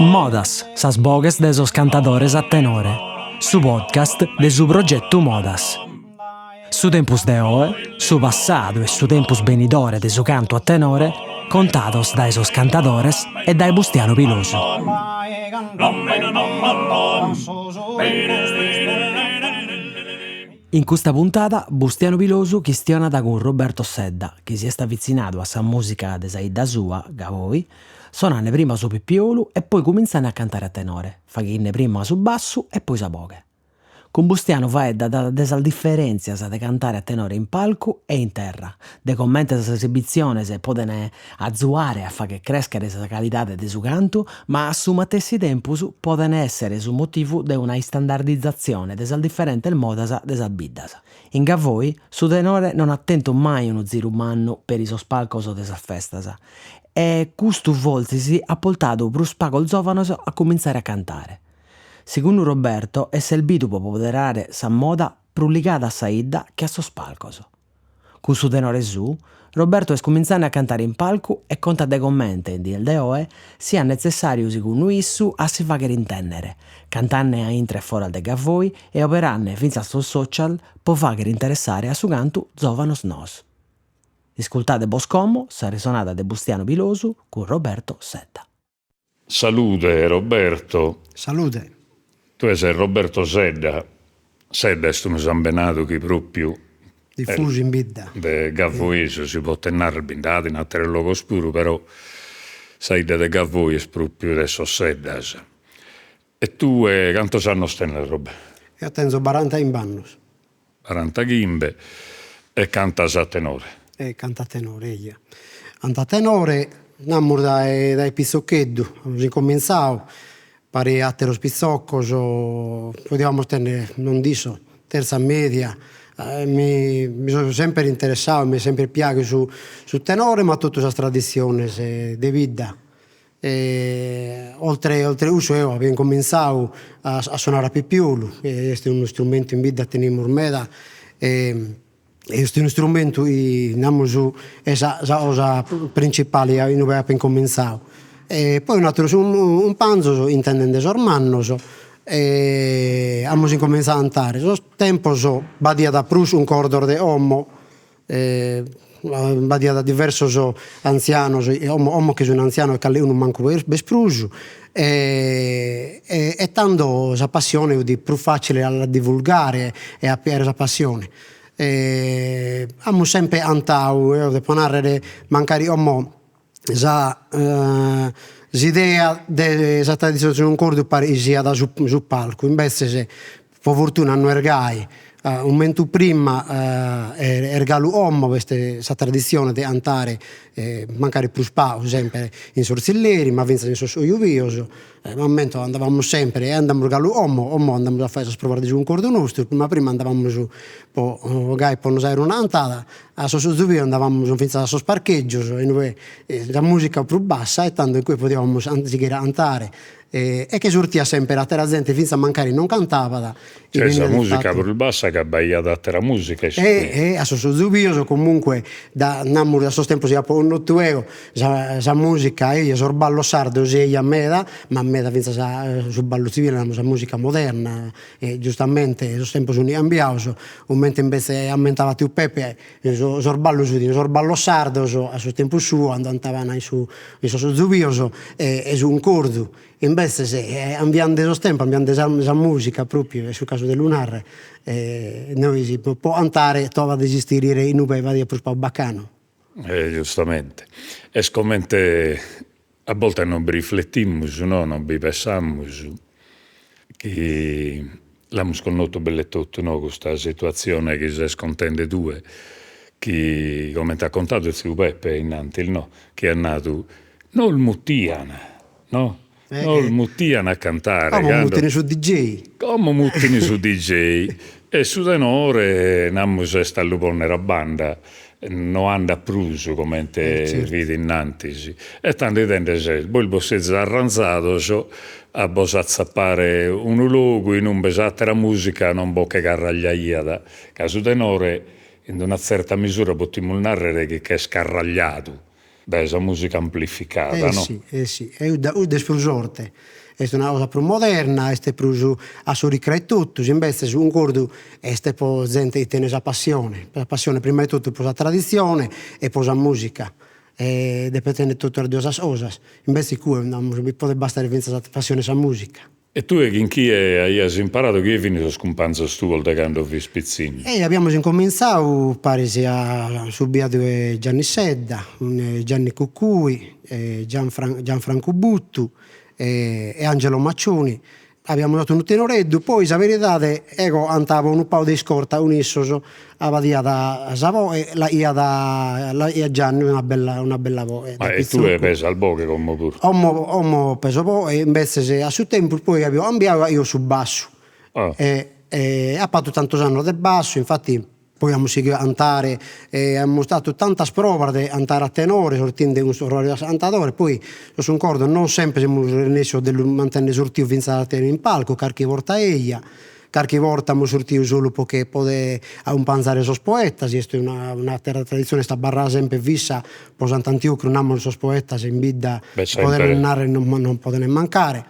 Modas, sas bogues de sos cantadores a tenore. Su podcast de su progetto Modas. Su tempus de oe, su passadu e su tempus benidore de su canto a tenore, contados dai sos cantadores e dai Bustiano Pilosu. In questa puntata Bustiano Pilosu chistionat con Roberto Sedda, chi si est avvicinato a sa musica de sa idda sua, Gavoi, sonanne prima su pippiolu e poi cominzane a cantare a tenore, faghinne prima su bassu e poi sa boghe. Con Bustiano faedda de sas differenzias de cantare a tenore in palcu e in terra, de commenta sas esibiziones e podene azzuare a fare crescere sa calitade de su cantu, ma a su matessi tempus podene essere su motivu de una istandardizzazione de sas differentes modas de sas biddas. In Gavoi su tenore non ha tentu mai unu ziru mannu per i sos palcos de sas festas, e custu voltisi ha portato prus pagu giovanos a cominzare a cantare. Secondo Roberto è servito per poderare sa moda più ligata a sa idda che a sos palcos. Con su tenore su, Roberto è cominciando a cantare in palco e conta de commenti in diel de oe sia necessario secondo issu a si faghere intendere, cantanne a intra e fuori de Gavoi e operanne finza a sos social per faghere interessare a su cantu giovanos nos. Ascoltate Boscomo, sa risonata de Bustiano Pilosu con Roberto Sedda. Salute Roberto. Salute. Tu sei Roberto Sedda. Sedda è un sambenato che proprio diffuso in bidda. De Gavoiso si può tenere bindati in altri luoghi oscuri, però sai de Gavoi è proprio adesso Seddas. E tu quanto sanno stene, Roberto? Io tengo 40 in bannus. 40 chimbe e canta a tenore. E canta a tenore, io. Canta a tenore, namur dai pizzocchetto, abbiamo incominciato. Pare a lo spizzocco, potevamo tenere, non dico, terza media. Mi sono sempre interessato, mi è sempre piaciuto su tenore, ma tutta questa tradizione di vita. Oltre uso io avevo cominciato a suonare a pippiolo, che è uno strumento in vita teniamo ormai, e questo è uno strumento che è la cosa principale che abbiamo cominciato. E poi un panzo intendendo sormannos e abbiamo incominciato a cantare. So tempo badia da prus un cordor de homo, badia da diversos anzianos, homo che sono anziano e che uno manco bespruso, e tanto sa passione di più facile a divulgare e a piare sa passione. Abbiamo sempre cantato, devo narrare mancare homo l'idea della tradizione di un cordo pare sia da su palco, invece se per fortuna non ergai un momento prima ergalu uomo questa tradizione di cantare magari più spazio sempre in sorsilleri ma vinza in soiuvioso al momento andavamo sempre e andavamo ergalu uomo andavamo a fare provare di un cordo nostro ma prima andavamo su gai per non usare una cantata a soiuvio andavamo finza a sos parcheggios e noi la musica più bassa e tanto in cui potevamo anziché cantare e che sortia sempre la terra gente finza mancare non cantava cioè questa musica più bassa che abbaia da terra musica a soiuvio comunque da namur da sos tempo sia po nottuego sa musica io sorballo sardo sia a meda ma a meda finza su ballo civile la musica moderna e giustamente sos tempo sono cambiato un momento invece aumentava più pepe sorballo sardo a sos tempo suo andavano su soiuvio e su un cordo invece se ambiando esos tempo ambiando esa musica proprio sul caso del lunar noi si può cantare trova ad esistere in un paio di più baccano. Giustamente. E scommente a volte non riflettiamo, no? Non pensiamo che l'abbiamo sconosciuto belle tutto, no? Questa situazione che si scontende due, che come ti ha contato il zio Peppe innanzi, no? Che è nato non il Muttiana, no? Non il Muttiana a cantare. Come muttini su DJ. Come muttini su DJ. E su tenore nammo se sta lupo nella banda non anda pruso come te certo. Vedi innanzi e tanto tende se poi il bossezzo arranzato a bosa zappare un luogo in un besate la musica non bocca carragliaiata che su tenore in una certa misura potremmo narrare che è scarragliato Beh, esa musica amplificata, no? Sì, sì, è una più sorte. È una cosa più moderna, è più a sorricare tutto, invece su un cordo è per gente che tiene la passione prima di tutto per la tradizione e per la musica. E deve tenere tutte le due cose, invece qui non può bastare la passione per la musica. E tu in chi hai imparato che hai finito scompanzo tu da quando vi spizzini? E abbiamo incominciato, pare sia subiato Gianni Sedda, Gianni Cuccui, Gianfranco Buttu e Angelo Maccioni. Abbiamo dato un tenoreddu, poi la verità è che andavo un po' di scorta, un issoso, a vadia da Savò e la ia da Gianni una bella voce. Ma e tu hai preso al bocche come pure? Ho preso poi e invece se a suo tempo poi abbiamo cambiato io su basso. Ah. E ha fatto tanti anni del basso, infatti poi abbiamo seguito a cantare, abbiamo stato tante prove di cantare a tenore, sortendo un orario cantatore, poi io sono d'accordo, non sempre siamo riusciti a mantenere sortito fino a tenere in palco, qualche volta qualche volta abbiamo sortito solo perché poteva accompagnare i suoi poetas, questa è una tradizione, sta barra sempre vista, poi tanti che non hanno i suoi poetas in vita, poter non possono mancare.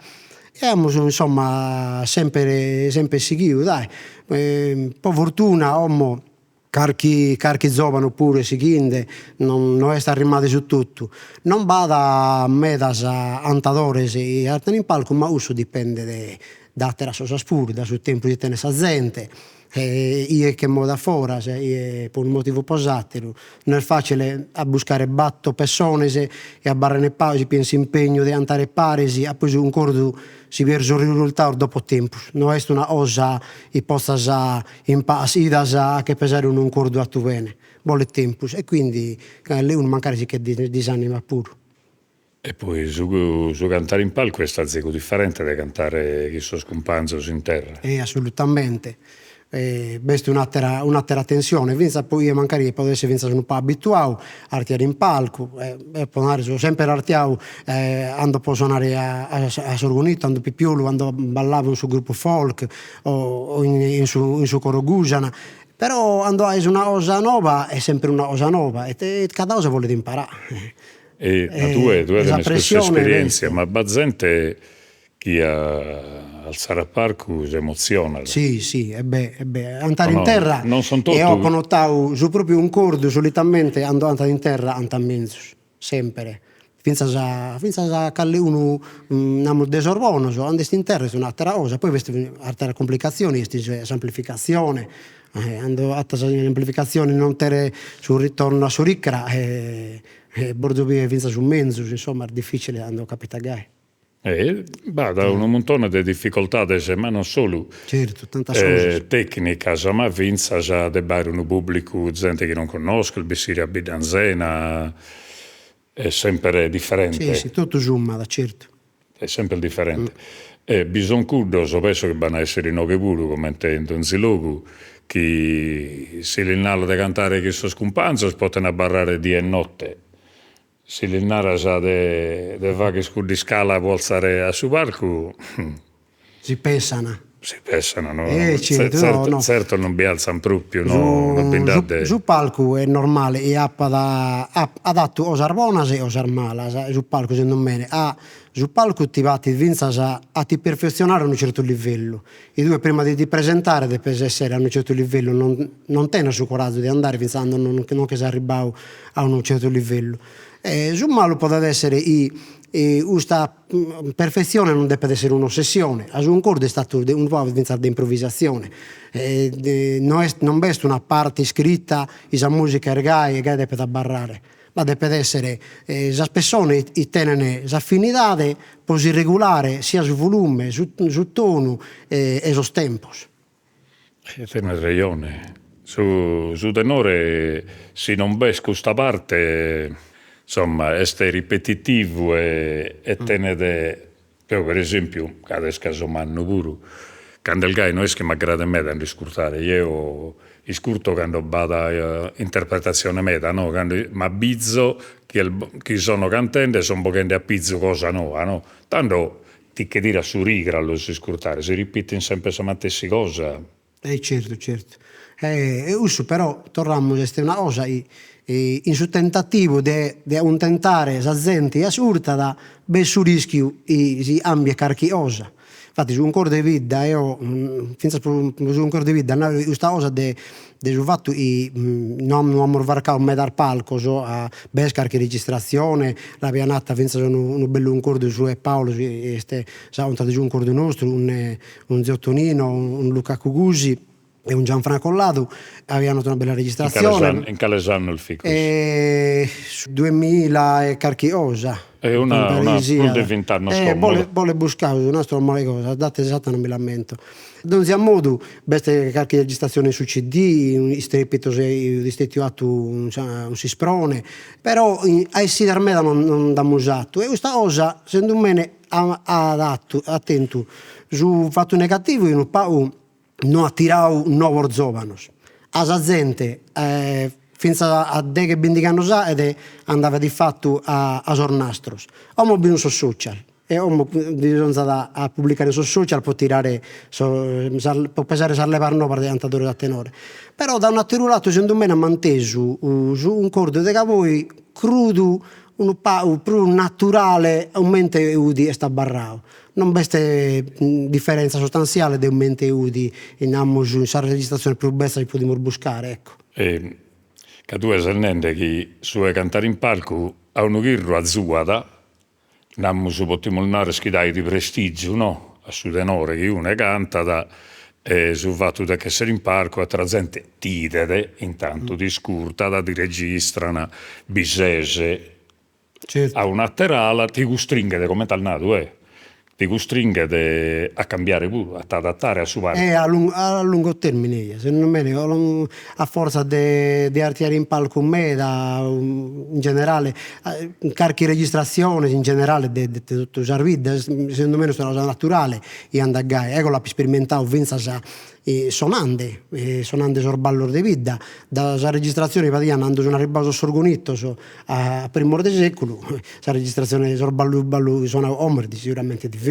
E abbiamo insomma sempre seguito, dai. Per fortuna abbiamo qualche giovane pure seguendo, non è rimasto su tutto. Non vada a medas antadores e arte in palco, ma uso dipende da altre cose pure, da sul tempo di tenere sa gente. Io che mo da fora, per un motivo posatelo, non è facile a buscare batto persone e a barrare pausi, pensi impegno di andare paresi, a poi un cordo si vede il risultato dopo tempo. Non è una cosa che possa impassare che pesare un cordo a tu bene, vuole tempo e quindi uno magari si che disanima pure. E poi su cantare in palco è stato differente da cantare chi sono scompanzo in terra. Assolutamente. Questa è un'altra tensione, poi magari può essere un po' abituato a artiare in palco, sono sempre artiato, quando può suonare a Sorgonito, quando Pipiolo, quando ballavo in suo gruppo folk o in suo coro Gusana, però quando hai una cosa nuova è sempre una cosa nuova e cada cosa vuole imparare. Ma tu hai una questa esperienza, ma gente chi alzare a palco si emoziona. Sì, andare in terra non son e ho connotato su proprio un cordo solitamente andare in terra antammenzo, sempre. Finza a calle uno namo desorbono, andesti in terra è un'altra cosa, poi queste altre complicazioni, questa semplificazione, andando a semplificazioni non tere sul ritorno a Suricra bordo via finza su mezzo, insomma è difficile andare a capitare. Da un montone di difficoltà, ma non solo tecnica, ma vinza già debare un pubblico, gente che non conosco, il Bessiri a Bidanzena, è sempre differente. Sì, tutto zoom, certo. È sempre differente. Bisogna curdo, so penso che vanno a essere in pure, come intendo, in Zilogu, che se l'innalo da cantare che sono scompanzo, si possono barrare di e notte. Se l'innara già de vaghe scudi scala vuol stare a su palco, si pesano, no? Certo non vi alzano proprio, no? Su palco è normale e adatto osar bonas e osar malas, su palco se non bene. Su palco ti vatti a ti perfezionare a un certo livello. I due prima di ti presentare devi essere a un certo livello, non tenere su coraggio di andare pensando non che si arriva a un certo livello. Su malo può essere questa perfezione non deve essere un'ossessione, a un cordo è stato un po' di improvvisazione, non è una parte scritta, la musica ergai che deve barrare, ma deve essere la persone che tengono l'affinità così regolare sia su volume, su tono e su tempos. Tiene ragione, su tenore se non ves questa parte. Insomma, è ripetitivo e tenete, per esempio, cada caso manno pure, quando il gai non è che mi aggrada me da riscurtare, io iscurto quando vado interpretazione meta, no? Ma bizzo che sono cantante sono un po' a pizzo cosa nuova, no? Tanto ti che dire a su rigra allo iscurtare, si ripete sempre la stessa cosa. Certo. Usso però, torniamo a una cosa, in su tentativo di un tentare sa gente assurda beh su rischio si ambia carchiosa. Infatti su un cor de vita su un cor de vita questa cosa de su fatto non amor varcare un medar palco so a bescar che registrazione la pianata pensa sono un bello un cordo su e Paolo este sa un giù un cordo nostro un Zottonino un Luca Cugusi e un Gianfranco Collado avevano una bella registrazione In Calesano il Ficus. 2000 e carchiosa È una più di 20 anni scomodo. Vuole buscare una male cosa, date esatta non mi lamento. Non sia modo, beste qualche registrazione su CD, un strepito di stetiato un sisprone, però a essi da me non da usato. E questa cosa, secondo me, ha dato, attento, su fatto negativo, non attirau nuovi giovanos. Asa gente, finza a de che bendigano sa ed andava di fatto a sornastros. Omo bino su social e omo bisogna a pubblicare su social può tirare può pesare salvare no per diventatore da tenore. Però da un altro lato secondo me ha manteso su un cordo de voi crudo un più naturale un mente udi e sta barrao. Non beste differenza sostanziale di un mente udi in sa registrazione più bella che possiamo buscare, ecco. Che tu esernende che su cantare in palco a un ghirro a Zuada, nammo su pottimolnare schidai di prestigio, no? A su tenore che uno canta su fatto da che essere in palco a tra gente tidede, intanto di scurta, di registrana, bisese, Certo. a una terala ti costringe come tal nato, ti costringe a cambiare pure, a adattare a suo parte. A lungo termine, secondo me, a forza di artiare in palco con me, in generale, carichi registrazione in generale di tutto usare vita, secondo me è una cosa naturale, e andare ecco la sperimentare, vinza sonande sorballo di vita, da registrazione praticamente andando una ribaso sorgonito a primo del secolo, la registrazione sorballo suona omerdi sicuramente diverso.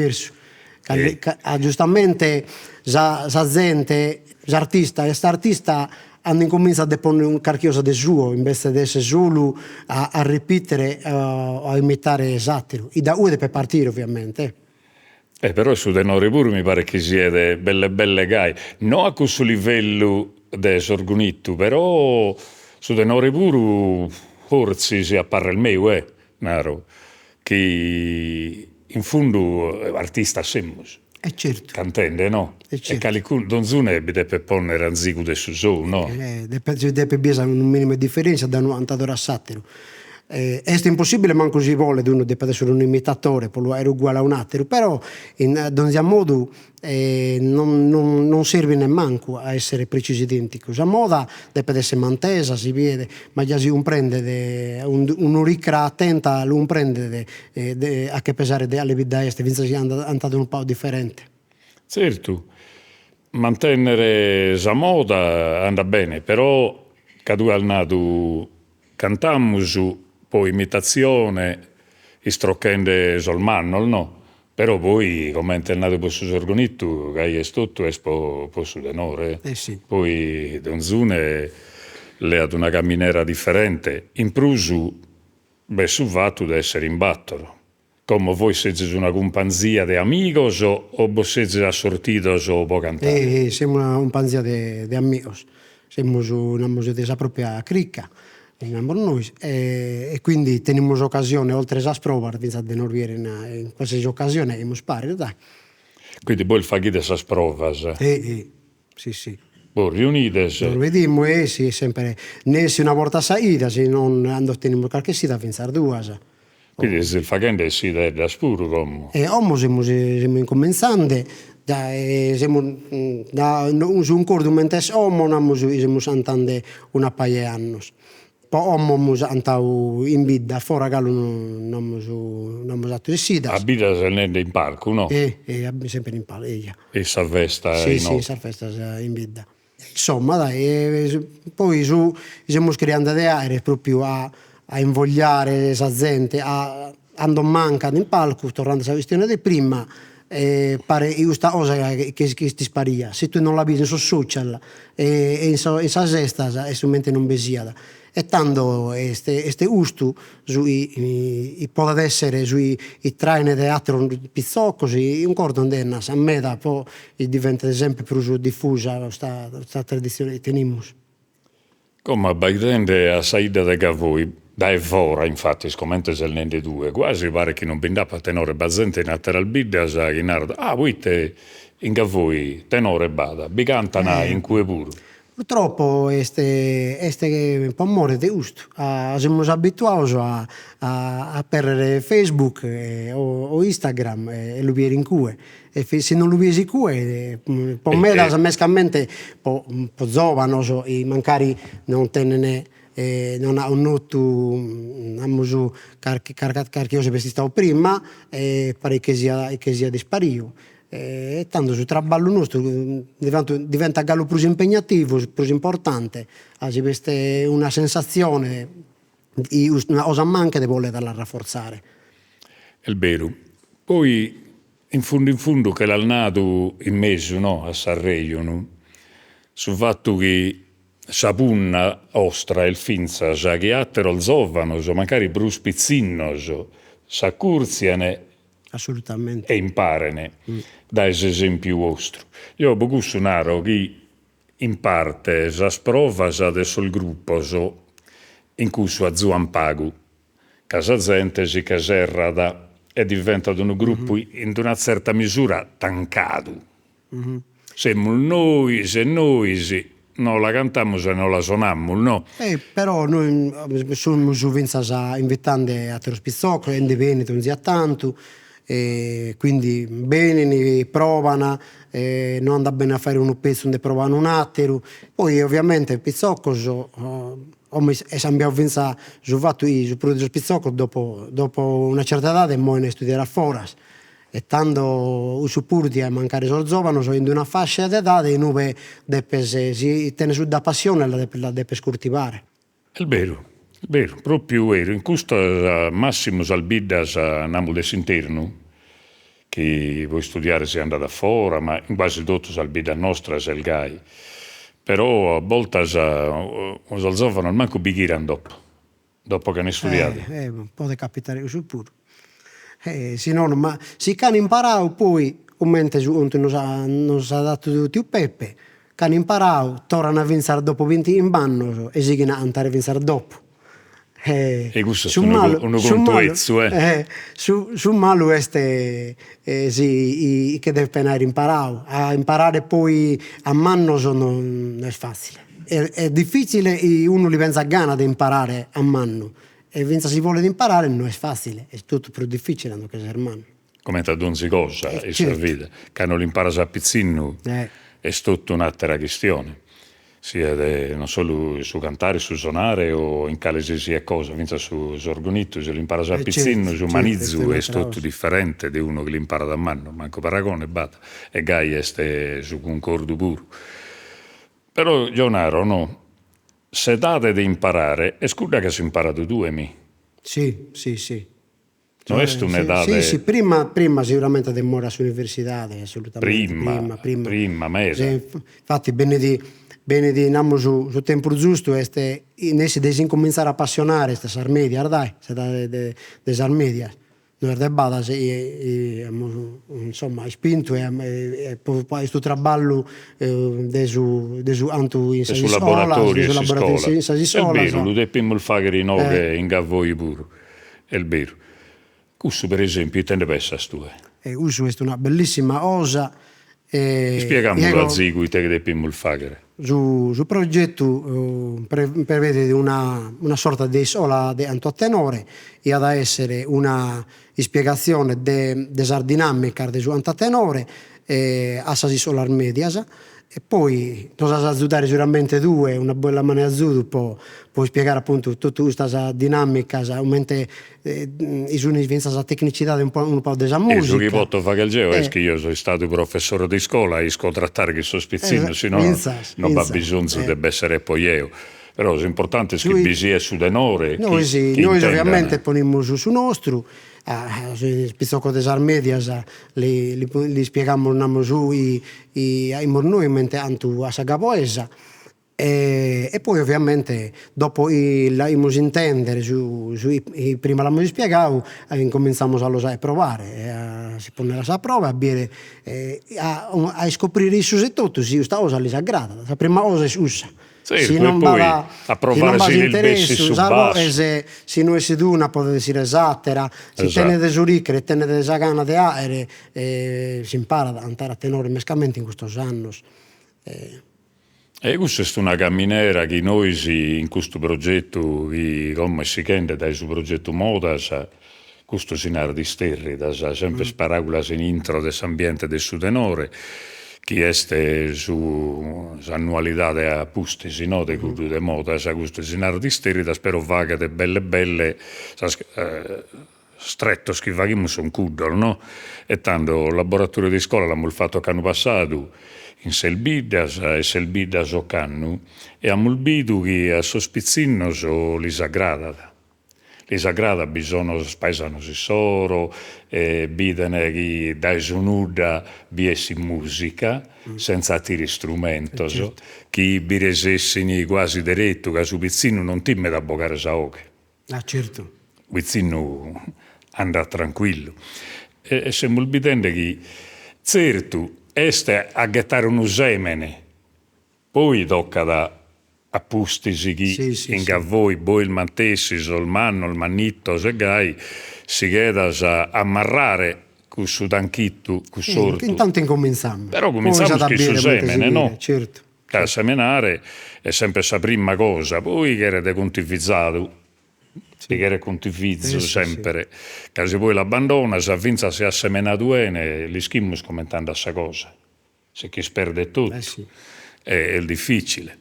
Giustamente sa gente, l'artista e quest'artista hanno incominciato a porre un carchiosa del suo invece di essere solo a ripetere a imitare satiro e da ude per partire ovviamente. Però su tenore pure mi pare che siete belle gai, non a questo livello de sorgonito, però su tenore pure forse si appare il mio, naro, che in fondo artista siamo. Certo. Cantende, no? Certo. E calicun donzune deve porre ranzico de su, no? Deve bisogna un minimo di differenza da 90 ore a satiro. È impossibile manco si vuole di uno deve essere un imitatore, poi era uguale a un altro, però in un modo non serve nemmeno a essere precisi identico. La moda deve essere mantesa, si vede, ma già si un prende un ricra attenta, lo prende a che pesare alle vite est, vince si è andato un po' differente. Certo, mantenere la moda anda bene, però cadu al nato cantammus poi imitazione, istroccende solmannol, no? Però poi, come è nato per su sorgonito, che è tutto è per su tenore. Sì. Poi donzune le ad una camminera differente. In prusu, beh, su fatto di essere in battolo. Come voi siete una compagnia di amigos o voi siete assortidos o può cantare? Siamo una compagnia di amigos. Siamo una musica propria cricca. Noi, e quindi teniamo occasione oltre a sprovare di non riere in qualsiasi occasione abbiamo spari dai. Quindi voi fate queste provas? Sì. Voi riunite? Lo vediamo sì, sempre ne se una volta saida se non otteniamo qualche sita pensare due. Quindi se il facende si da spuro come? Siamo incominciando siamo su un cordo mentre stiamo sentendo una paia di anni. Poi andavo in vita, fuori gallo non abbiamo fatto di sida. A vita se ne in parco, no? Sempre in palco. E salvesta Sì, salvesta in vita. Insomma, dai, poi siamo creando delle aree proprio a invogliare la gente, andando mancando in palco, tornando alla questione di prima, pare questa cosa che ti sparia. Se tu non la vedi su social e in sa sesta, è solamente non besiata. e tanto este ustu può essere sui traine teatro pizzocos, un cordo andennas a meda poi diventa sempre più diffusa questa tradizione che teniamo. Come baidende a saida de Gavoi, da evora infatti, scommente se nende due, quasi pare che non bindappa tenore bazzente in atteral bidda sa Ghinardo, voi te in Gavoi tenore bada, bicantana in cue puru. Purtroppo este pomore de gusto. Siamo abituati a perdere Facebook o Instagram e lo viene in cue. E se non lo viesi cue, per me mescamente po giovano e magari non tenene non ha un noto carchioso per stato prima e pare che sia dispario. E tanto sul traballo nostro diventa gallo più impegnativo, più importante, c'è una sensazione, una cosa manca di volerla rafforzare. È vero. Poi in fondo che l'ha nato in mezzo, no, a Sanremo, no? Sul fatto che sa punna ostra il finza, sa che attero zovano, magari più spizzinno, sa curziane Assolutamente. e imparane da esempio vostro. Io ho potuto naro che in parte sa sprova sa adesso il gruppo in cui su Azuan Pagu casa gente si caserrada è diventato un gruppo in una certa misura tancato. Siamo noi, se noi non la cantiamo se non la suoniamo, no? Però noi siamo invitando a te lo spizzocco, e Veneto non sia tanto, quindi bene, provano, non andà bene a fare un pezzo, ne provano un altro. Poi ovviamente il pizzocco, abbiamo pensato sul fatto di produrre il pizzocco dopo una certa età e poi ne studierà fuori. E tanto su purti a mancare sul giovane, sono in una fascia d'età e noi si tiene su da passione la deve scoltivare. È vero, proprio vero. In questo massimo salbiddas andiamo all'interno, che vuoi studiare si è andata fuori, ma in quasi tutto salbida nostra se il gai. Però a volte os giovani manco bighiran dopo che ne studiate. Può capitare così pure. Se no, ma si can imparare poi, come non si ha dato tutti il peppe, can imparare, tornano a vincere dopo 20 in banno e si chiamano andare a vincere dopo. E questo è un contuezzo, Su malo che deve penare imparare. A imparare poi a mano non è facile. È difficile e uno li pensa a gana di imparare a mano. E pensa si vuole imparare non è facile, è tutto più difficile che essere mano. Come da donzi cosa, è certo. Vita. Che non l'impara a pizzino è tutta un'altra questione. Sia non solo su cantare, su suonare o in qualsiasi cosa, pensa su orgonito, se l'impara a pizzino, su manizzu è tutto differente di uno che l'impara da mano, manco paragone, bata. E gai è su concordo puro. Però, Gionaro, no? Se date di imparare, è scusa che si impara da due, mi. Sì. Non è un'età. Sì, prima sicuramente demora sull'università, assolutamente. Prima, mese. Infatti, bene di andiamo sul tempo giusto, si deve incominciare a appassionare queste sarmedia, dai, delle sarmedia. Non è bada, insomma, è spinto e poi questo traballo anche in sul laboratorio in scuola. È vero, lo dobbiamo fare in Gavoi pure. È vero. Questo per esempio, te ne pensi tu? Questo è una bellissima cosa. Spieghiamo a Zigu che dobbiamo fare. Sul progetto prevede una sorta di sola di antotenore e ad essere una spiegazione della dinamica del antotenore a sasi solar medias e poi non sa aiutare sicuramente due una bella maniera può spiegare appunto tutta questa dinamica aumente la tecnicità un po' della musica. E su che posso fare il geo è che io sono stato professore di scuola e scontrattare che sono spizzino, se no non va bisogno debba essere poi io. Però l'importante è che vi è su denore. Noi ovviamente poniamo su nostro, il pizzocco delle Armedias li spieghiamo su i mornui mentre anche a Sagapoesa E poi ovviamente dopo imos intendere prima l'amo spiegato, incominciamo a provare, si pone la prova, a scoprire issus e tutto, si sta cosa li s'aggrada, la prima cosa è ussa. Certo, e poi a provare se il bessi su basso. Se non è d'una può essere esattera, se Esatto. tenete su ricche e tenete sa gana di aere, si impara ad andare a tenore mescamente in questi anni. E questa è una camminera che noi in questo progetto, come si chiede da questo progetto Modas, questo sinar di sterri, da sempre sparagulas in intro dell'ambiente del suo tenore, che è su annualità a pustisi, no, de culto de Modas, questo sinar di sterri, da spero vaga de belle, stretto schivaghimo un cuddolo, no? E tanto laboratorio di scuola l'abbiamo fatto l'anno passato, in Selbidas e Selbidas o Cannu, e a Mulbidu che a sospizzino li sagrada. Li sagrada bisogno spaesano si soro, bidene che dai sunuda biesi musica, senza tiri strumento, Certo. che biresessini quasi diretto, che su pizzino non timme da bocare saoche. Ah, certo. Pizzino andrà tranquillo. E siamo bidendo che, certo, este a gettare un semene, poi tocca da appustisi chi in voi il mantessi, il manno, il mannitto, se gai, si chedas a amarrare questo tanchitto, questo sorto. Intanto incominciamo. Però cominciamo con questo semene, no? Certo. Da semenare è sempre la prima cosa, poi che era contivizzato. Che era contivizzo sempre, che se poi l'abbandona, se avvinza si ha semenato bene, gli schimmus commentando questa cosa. Se chi sperde tutto, è difficile.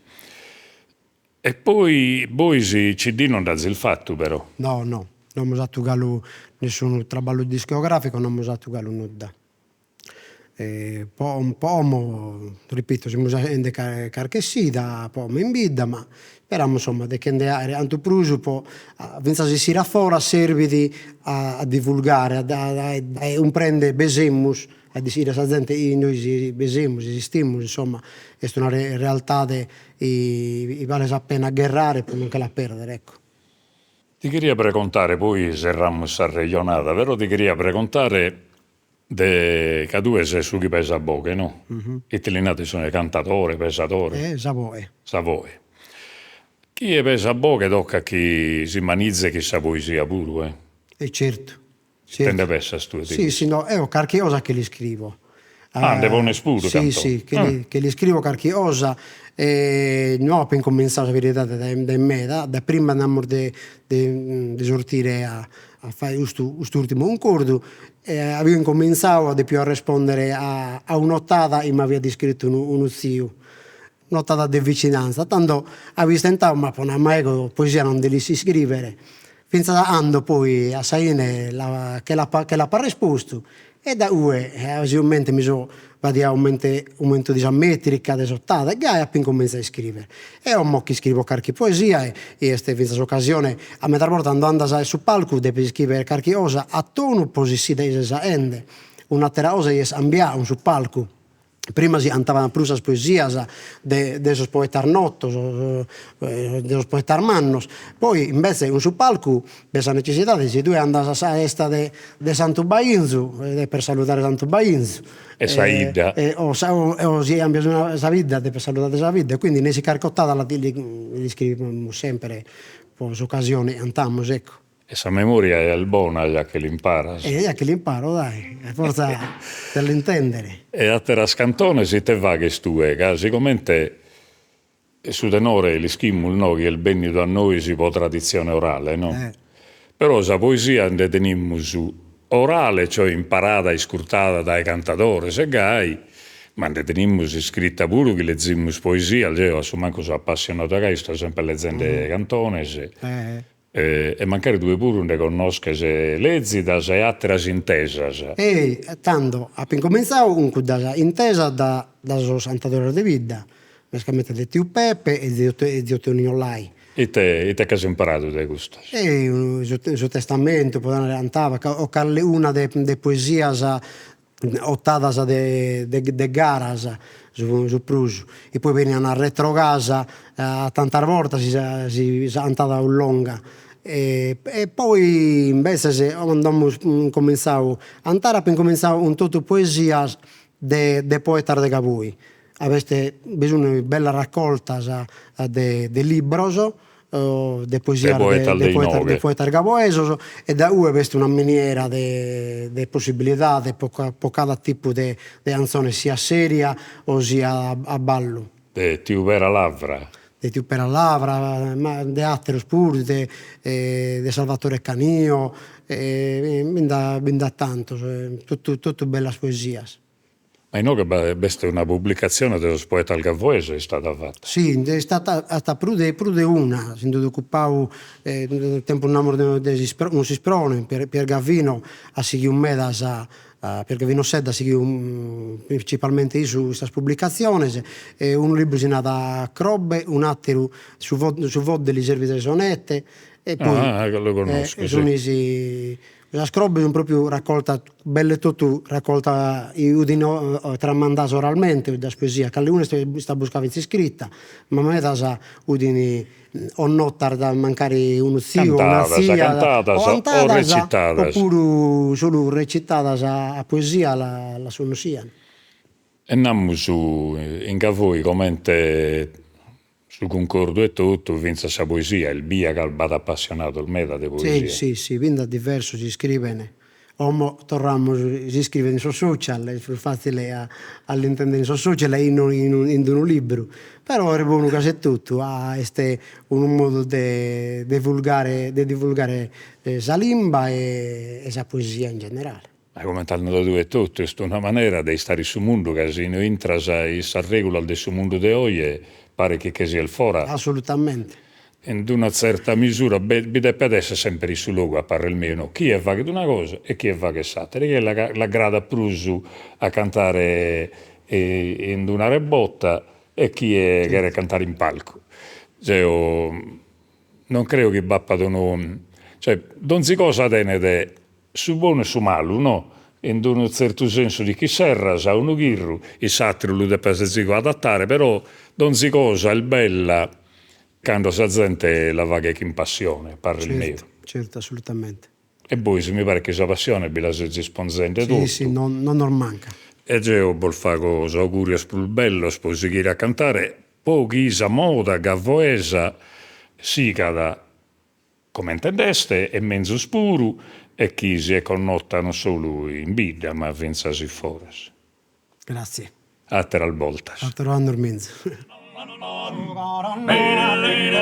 E poi si CD non dà il fatto però. No, non abbiamo usato nessun traballo discografico, non abbiamo usato nulla. Un po', ripeto, siamo usando carchessida, poi in bidda, ma speriamo insomma che andare anche pruso può si rafora serviti a divulgare, a un prende besemus, a dire a gente noi besemus, esistimus, insomma, è una realtà che vale appena guerrare per non che la perdere, ecco. Ti queria precontare, poi serrammo sta regionata, però ti queria precontare che tu sei su chi pesa bocche, no? E te li nati sono cantatore, pesatore. Savoie. Chi è pesa bocche tocca chi si manizza chi sa poesia pure, E certo. Tende pesa stu. Sì, no, è qualche cosa che li scrivo. Devo un spuro, Sì, che li scrivo qualche cosa. No, per cominciare la verità da me, da prima andiamo di sortire a fare quest'ultimo concordo, avevo incominciato di più a rispondere a un'ottava e mi aveva descritto uno zio, un'ottava di vicinanza, tanto avevo tentato, ma ecco, poesia non devi scrivere, finché andando poi a Saine che l'ha risposto, e da UE, ovviamente mi sono aumento di metrica, di sottata, e appena cominciato a scrivere. E ho mo che scrivo qualche poesia, e in questa occasione, a metà volta andando su palco, devo scrivere qualche cosa a tono positivo di esa ende. Un'altra cosa è ambiare su palco. Prima si andavano prusas poesias de esos poetas notos, de esos poetas mannos. Poi invece un su palco, per la necessità, se tu andas a esta de Santo Bainzu, per salutare Santo Bainzu. E Saida. O si ambia una vita per salutare la vita. Quindi ne si carcottata li scriviamo sempre, per occasioni, andiamo, ecco. E sa memoria è buona, già che l'impara. Già che l'imparo, dai, è forza per l'intendere. E a te scantone si te va che stue, sicuramente su tenore li schimmul no, che il benito a noi si può tradizione orale, no? Però la poesia ne teniamo su orale, cioè imparata e scurtata dai cantatori, se gai, ma ne teniamo scritta pure che leggiamo poesia, io sono manco sono appassionato a questo, sto sempre leggendo cantone, e magari tu pure ne conosci se leggidas e altre intesas. E tanto, appena cominciato, comunque da intesa da Sant'Adoro de Vidda, mescamente di Tiu Peppe e di Ottonio Lai. E te che hai imparato da questo? E il suo testamento, poi andava, o una de poesias ottadas de garas, su prusu. E poi venivano a retrocasa, tante volte si andava un longa. E poi invece se abbiamo cominciato a andare per cominciare un tutto poesia de poeta de Cavui. Aveste bisogno di bella raccolta de libros de poesia de poeta gavoesos e da aveste una miniera de possibilità per cada tipo de canzone sia seria o sia a ballo. De Tiu Vera Lavra. De Tiu Pera Lavra, de Atteros pur, de Salvatore Canio, binda tanto, tutto belle poesie. Ma no che questa è una pubblicazione dello poeta al Gavoese è stata fatta? Sì, è stata più di una, si è occupato nel tempo non si sprone, per Gavino ha seguito un medas per Gavino Sedda ha seguito principalmente su queste pubblicazioni, un libro si nata Crobbe, un altro su Voddeli servite sonette e poi lo conosco, sì. La scrobbe sono proprio raccolta, belle tutto, raccolta udino tramandata oralmente da poesia, che alle sta buscando scritta, ma me da udini o notar da mancare uno zio, una zia, cantadas, o recitadas. Oppure solo recitadas a poesia la sono sia. E andiamo in Gavoi commente su concordo e tutto, vince sa poesia, il Bia che ha appassionato il meta di poesia. Sì, vinda diverso si scrive. Omo tornamos si scrive in social, è più facile all'intendere in social e in un libro. Però è buono che c'è tutto, è un modo di divulgare la lingua e la poesia in generale. Ma come hanno detto tutto, è una maniera di stare sul mondo che se non entra in regola del suo mondo di oggi, pare che sia il fora. Assolutamente. In una certa misura, deve essere sempre sul luogo a parlare il mio, no? Chi è fa che una cosa e chi è fa che s'altra. Chi è la grada prusu a cantare in una rebotta e chi è che era a cantare in palco. Cioè, non credo che bappano, cioè, non si cosa tenere su buono e su malo, no? In un certo senso di chi serra, sa uno ghirru, i satri lo deve essere adattare, però non si cosa è bella quando la gente la va che in passione, parla il mio. Certo, assolutamente. E poi se mi pare che la passione la si rispondente tutto. Sì, non manca. E io voglio fare cosa augurio per il bello, poi si chiede a cantare, poi chi sa moda, gavoesa, si cada come intendeste, e mezzo spuru, e chi si è connota non solo in vita, ma vinza si fuori. Grazie. A te al voltas. A te al mezzo.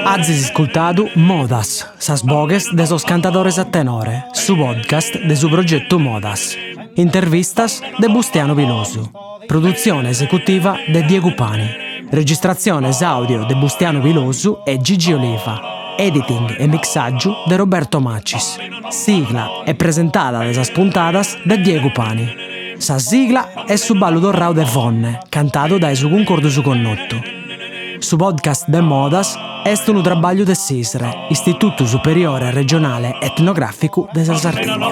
Azis ascoltado Modas, sas bogues de sos cantadores a tenore, su podcast de su progetto Modas. Intervistas de Bustiano Pilosu. Produzione esecutiva de Diego Pani. Registrazione audio de Bustiano Pilosu e Gigi Oliva. Editing e mixaggio de Roberto Macis. Sigla è presentata de sas puntadas de Diego Pani. Sa sigla è su ballo dorrao de Fonne, cantato dai su concordo su connotto. Su podcast de Modas est un trabalho de SISRE, Istituto Superiore Regionale Etnografico de Sardegna.